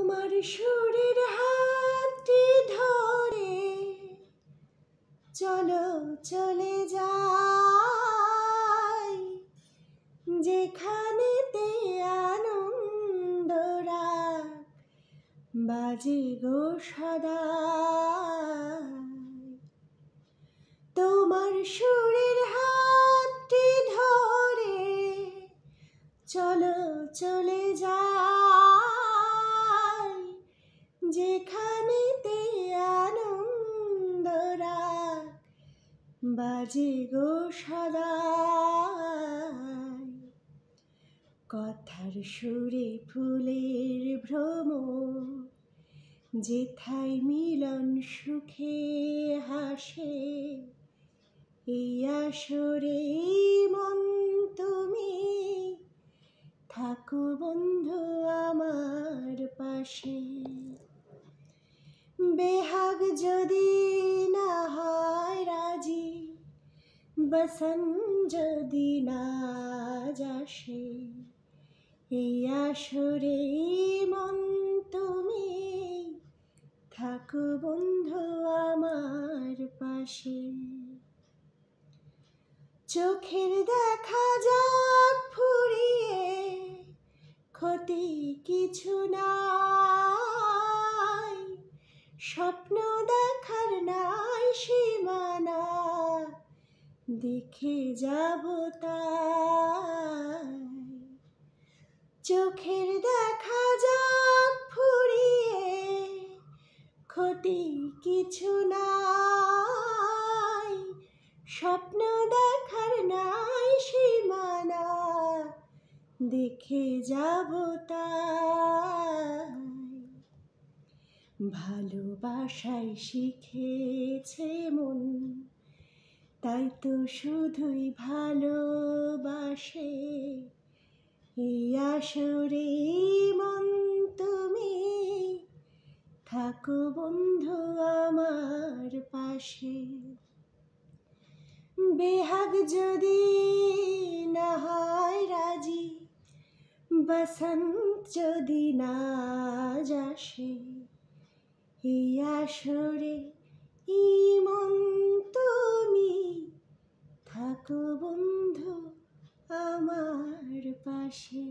তোমার সুরের হাতটি ধরে চলো চলে যাই, যেখানেতে আনন্দ রাগ বাজে গো সদাই। তোমার সুরের হাতটি ধরে চলো চলে যাই, যেখানেতে আনন্দ রাগ বাজে গো সদাই। কথার সুরে ফুলের ভ্রমর, যেথায় মিলন সুখে হাসে, এই আসরে মন তুমি থাকো বন্ধু আমার পাশে। বেহাগ যদি না হয় রাজি, বসন্ত যদি না আসে, এই আসরে মন তুমি থাকো বন্ধু আমার পাশে। চোখের দেখা যাক ফুরিয়ে, ক্ষতি কিছু নাই, স্বপ্ন দেখার নাই সীমানা, দেখে যাব তাই। চোখের দেখা যাক ফুরিয়ে, ক্ষতি কিছু নাই, স্বপ্ন দেখার নাই সীমানা, দেখে যাব তাই। ভালোবাসায় শিখেছে মন, তাই তো শুধুই ভালোবাসে, এই আসরে মন তুমি থাকো বন্ধু আমার পাশে। বেহাগ যদি না হয় রাজি, বসন্ত যদি না আসে, এই আসরে মন তুমি থাকো বন্ধু আমার পাশে।